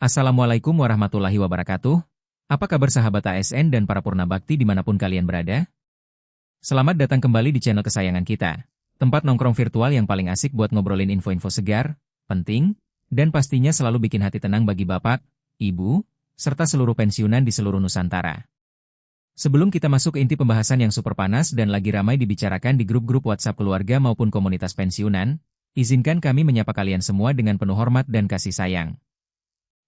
Assalamualaikum warahmatullahi wabarakatuh. Apa kabar sahabat ASN dan para purna bakti dimanapun kalian berada? Selamat datang kembali di channel kesayangan kita. Tempat nongkrong virtual yang paling asik buat ngobrolin info-info segar, penting, dan pastinya selalu bikin hati tenang bagi bapak, ibu, serta seluruh pensiunan di seluruh Nusantara. Sebelum kita masuk ke inti pembahasan yang super panas dan lagi ramai dibicarakan di grup-grup WhatsApp keluarga maupun komunitas pensiunan, izinkan kami menyapa kalian semua dengan penuh hormat dan kasih sayang.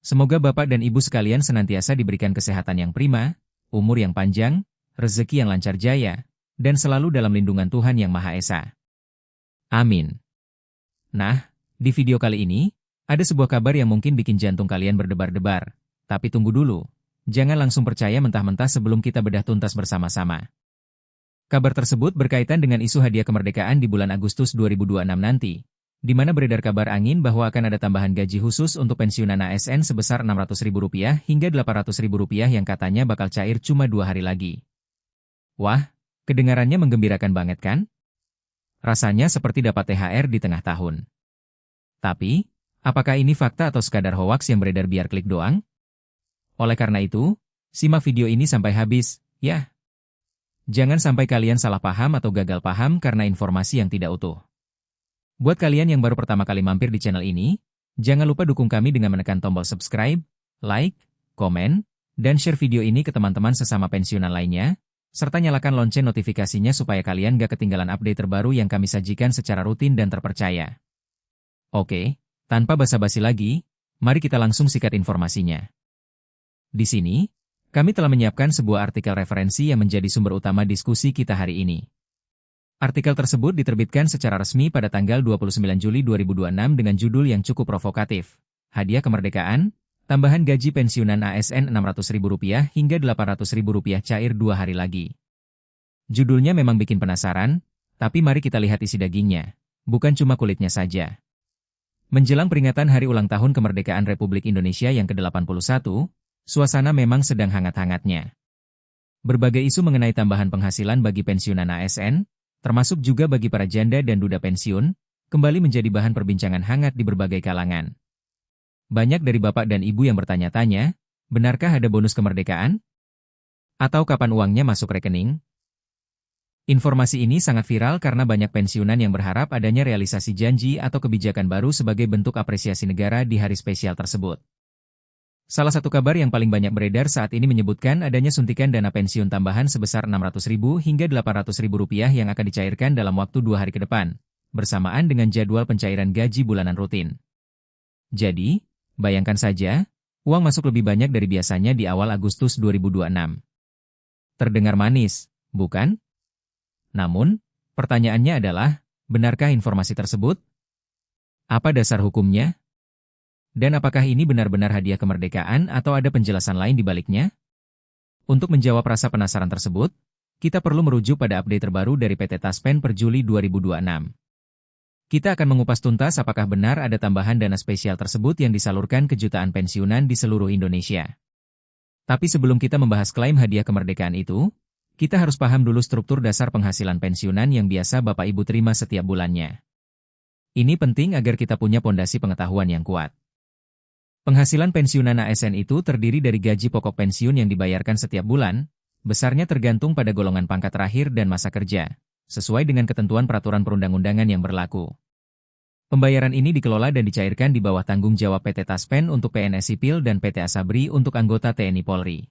Semoga Bapak dan Ibu sekalian senantiasa diberikan kesehatan yang prima, umur yang panjang, rezeki yang lancar jaya, dan selalu dalam lindungan Tuhan Yang Maha Esa. Amin. Nah, di video kali ini, ada sebuah kabar yang mungkin bikin jantung kalian berdebar-debar. Tapi tunggu dulu, jangan langsung percaya mentah-mentah sebelum kita bedah tuntas bersama-sama. Kabar tersebut berkaitan dengan isu hadiah kemerdekaan di bulan Agustus 2026 nanti, di mana beredar kabar angin bahwa akan ada tambahan gaji khusus untuk pensiunan ASN sebesar Rp600.000 hingga Rp800.000 yang katanya bakal cair cuma 2 hari lagi. Wah, kedengarannya menggembirakan banget kan? Rasanya seperti dapat THR di tengah tahun. Tapi, apakah ini fakta atau sekadar hoaks yang beredar biar klik doang? Oleh karena itu, simak video ini sampai habis, ya. Jangan sampai kalian salah paham atau gagal paham karena informasi yang tidak utuh. Buat kalian yang baru pertama kali mampir di channel ini, jangan lupa dukung kami dengan menekan tombol subscribe, like, komen, dan share video ini ke teman-teman sesama pensiunan lainnya, serta nyalakan lonceng notifikasinya supaya kalian gak ketinggalan update terbaru yang kami sajikan secara rutin dan terpercaya. Oke, tanpa basa-basi lagi, mari kita langsung sikat informasinya. Di sini, kami telah menyiapkan sebuah artikel referensi yang menjadi sumber utama diskusi kita hari ini. Artikel tersebut diterbitkan secara resmi pada tanggal 29 Juli 2026 dengan judul yang cukup provokatif. Hadiah kemerdekaan, tambahan gaji pensiunan ASN Rp600.000 hingga Rp800.000 cair 2 hari lagi. Judulnya memang bikin penasaran, tapi mari kita lihat isi dagingnya, bukan cuma kulitnya saja. Menjelang peringatan Hari Ulang Tahun Kemerdekaan Republik Indonesia yang ke-81, suasana memang sedang hangat-hangatnya. Berbagai isu mengenai tambahan penghasilan bagi pensiunan ASN, termasuk juga bagi para janda dan duda pensiun, kembali menjadi bahan perbincangan hangat di berbagai kalangan. Banyak dari bapak dan ibu yang bertanya-tanya, benarkah ada bonus kemerdekaan? Atau kapan uangnya masuk rekening? Informasi ini sangat viral karena banyak pensiunan yang berharap adanya realisasi janji atau kebijakan baru sebagai bentuk apresiasi negara di hari spesial tersebut. Salah satu kabar yang paling banyak beredar saat ini menyebutkan adanya suntikan dana pensiun tambahan sebesar Rp600.000 hingga Rp800.000 yang akan dicairkan dalam waktu 2 hari ke depan, bersamaan dengan jadwal pencairan gaji bulanan rutin. Jadi, bayangkan saja, uang masuk lebih banyak dari biasanya di awal Agustus 2026. Terdengar manis, bukan? Namun, pertanyaannya adalah, benarkah informasi tersebut? Apa dasar hukumnya? Dan apakah ini benar-benar hadiah kemerdekaan atau ada penjelasan lain di baliknya? Untuk menjawab rasa penasaran tersebut, kita perlu merujuk pada update terbaru dari PT Taspen per Juli 2026. Kita akan mengupas tuntas apakah benar ada tambahan dana spesial tersebut yang disalurkan ke jutaan pensiunan di seluruh Indonesia. Tapi sebelum kita membahas klaim hadiah kemerdekaan itu, kita harus paham dulu struktur dasar penghasilan pensiunan yang biasa Bapak Ibu terima setiap bulannya. Ini penting agar kita punya pondasi pengetahuan yang kuat. Penghasilan pensiunan ASN itu terdiri dari gaji pokok pensiun yang dibayarkan setiap bulan, besarnya tergantung pada golongan pangkat terakhir dan masa kerja, sesuai dengan ketentuan peraturan perundang-undangan yang berlaku. Pembayaran ini dikelola dan dicairkan di bawah tanggung jawab PT Taspen untuk PNS Sipil dan PT Asabri untuk anggota TNI Polri.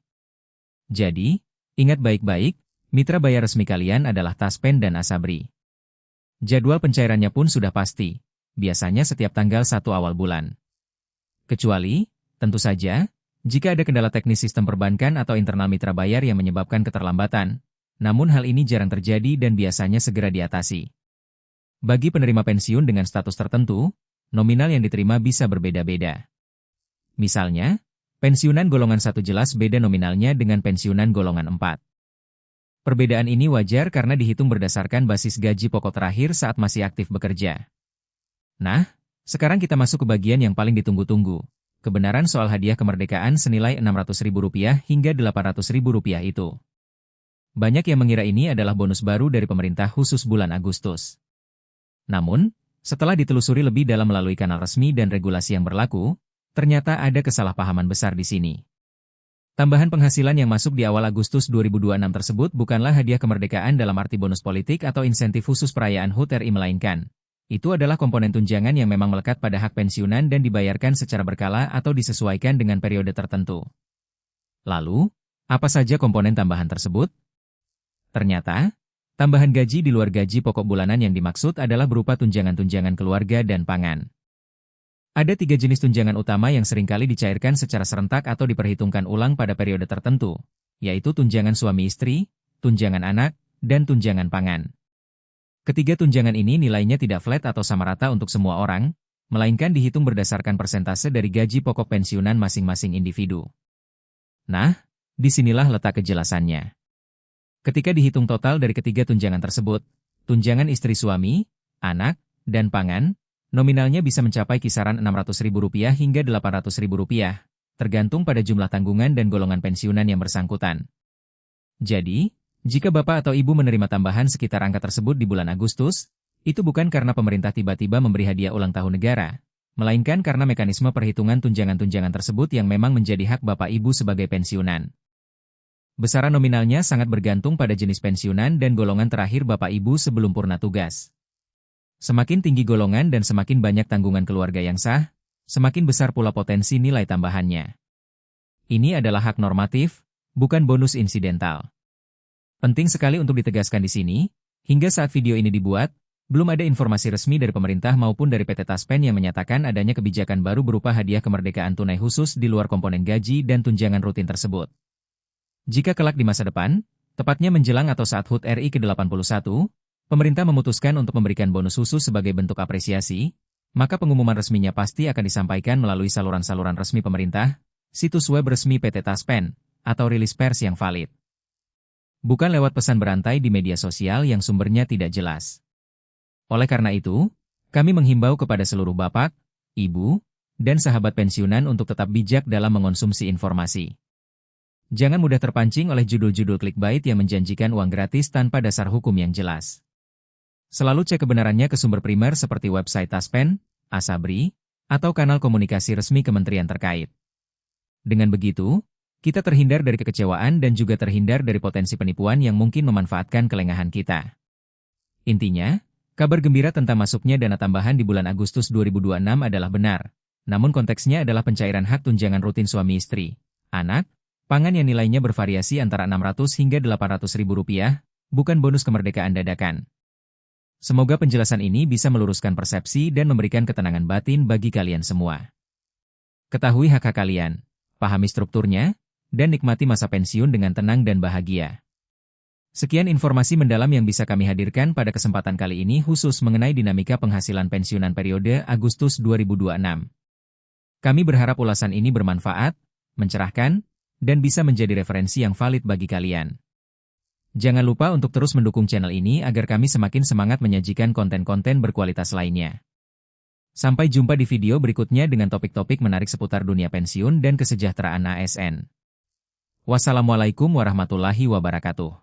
Jadi, ingat baik-baik, mitra bayar resmi kalian adalah Taspen dan Asabri. Jadwal pencairannya pun sudah pasti, biasanya setiap tanggal 1 awal bulan. Kecuali, tentu saja, jika ada kendala teknis sistem perbankan atau internal mitra bayar yang menyebabkan keterlambatan, namun hal ini jarang terjadi dan biasanya segera diatasi. Bagi penerima pensiun dengan status tertentu, nominal yang diterima bisa berbeda-beda. Misalnya, pensiunan golongan 1 jelas beda nominalnya dengan pensiunan golongan 4. Perbedaan ini wajar karena dihitung berdasarkan basis gaji pokok terakhir saat masih aktif bekerja. Nah, sekarang kita masuk ke bagian yang paling ditunggu-tunggu, kebenaran soal hadiah kemerdekaan senilai Rp600.000 hingga Rp800.000 itu. Banyak yang mengira ini adalah bonus baru dari pemerintah khusus bulan Agustus. Namun, setelah ditelusuri lebih dalam melalui kanal resmi dan regulasi yang berlaku, Ternyata ada kesalahpahaman besar di sini. Tambahan penghasilan yang masuk di awal Agustus 2026 tersebut bukanlah hadiah kemerdekaan dalam arti bonus politik atau insentif khusus perayaan HUT RI, melainkan itu adalah komponen tunjangan yang memang melekat pada hak pensiunan dan dibayarkan secara berkala atau disesuaikan dengan periode tertentu. Lalu, apa saja komponen tambahan tersebut? Ternyata, tambahan gaji di luar gaji pokok bulanan yang dimaksud adalah berupa tunjangan-tunjangan keluarga dan pangan. Ada 3 jenis tunjangan utama yang seringkali dicairkan secara serentak atau diperhitungkan ulang pada periode tertentu, yaitu tunjangan suami istri, tunjangan anak, dan tunjangan pangan. Ketiga tunjangan ini nilainya tidak flat atau sama rata untuk semua orang, melainkan dihitung berdasarkan persentase dari gaji pokok pensiunan masing-masing individu. Nah, disinilah letak kejelasannya. Ketika dihitung total dari ketiga tunjangan tersebut, tunjangan istri suami, anak, dan pangan, nominalnya bisa mencapai kisaran Rp600.000 hingga Rp800.000, tergantung pada jumlah tanggungan dan golongan pensiunan yang bersangkutan. Jadi, jika Bapak atau Ibu menerima tambahan sekitar angka tersebut di bulan Agustus, itu bukan karena pemerintah tiba-tiba memberi hadiah ulang tahun negara, melainkan karena mekanisme perhitungan tunjangan-tunjangan tersebut yang memang menjadi hak Bapak Ibu sebagai pensiunan. Besaran nominalnya sangat bergantung pada jenis pensiunan dan golongan terakhir Bapak Ibu sebelum purna tugas. Semakin tinggi golongan dan semakin banyak tanggungan keluarga yang sah, semakin besar pula potensi nilai tambahannya. Ini adalah hak normatif, bukan bonus insidental. Penting sekali untuk ditegaskan di sini, hingga saat video ini dibuat, belum ada informasi resmi dari pemerintah maupun dari PT Taspen yang menyatakan adanya kebijakan baru berupa hadiah kemerdekaan tunai khusus di luar komponen gaji dan tunjangan rutin tersebut. Jika kelak di masa depan, tepatnya menjelang atau saat HUT RI ke-81, pemerintah memutuskan untuk memberikan bonus khusus sebagai bentuk apresiasi, maka pengumuman resminya pasti akan disampaikan melalui saluran-saluran resmi pemerintah, situs web resmi PT Taspen, atau rilis pers yang valid. Bukan lewat pesan berantai di media sosial yang sumbernya tidak jelas. Oleh karena itu, kami menghimbau kepada seluruh bapak, ibu, dan sahabat pensiunan untuk tetap bijak dalam mengonsumsi informasi. Jangan mudah terpancing oleh judul-judul clickbait yang menjanjikan uang gratis tanpa dasar hukum yang jelas. Selalu cek kebenarannya ke sumber primer seperti website Taspen, Asabri, atau kanal komunikasi resmi kementerian terkait. Dengan begitu, kita terhindar dari kekecewaan dan juga terhindar dari potensi penipuan yang mungkin memanfaatkan kelengahan kita. Intinya, kabar gembira tentang masuknya dana tambahan di bulan Agustus 2026 adalah benar, namun konteksnya adalah pencairan hak tunjangan rutin suami istri, anak, pangan yang nilainya bervariasi antara Rp600 hingga Rp800.000, bukan bonus kemerdekaan dadakan. Semoga penjelasan ini bisa meluruskan persepsi dan memberikan ketenangan batin bagi kalian semua. Ketahui hak-hak kalian, pahami strukturnya, dan nikmati masa pensiun dengan tenang dan bahagia. Sekian informasi mendalam yang bisa kami hadirkan pada kesempatan kali ini khusus mengenai dinamika penghasilan pensiunan periode Agustus 2026. Kami berharap ulasan ini bermanfaat, mencerahkan, dan bisa menjadi referensi yang valid bagi kalian. Jangan lupa untuk terus mendukung channel ini agar kami semakin semangat menyajikan konten-konten berkualitas lainnya. Sampai jumpa di video berikutnya dengan topik-topik menarik seputar dunia pensiun dan kesejahteraan ASN. Wassalamualaikum warahmatullahi wabarakatuh.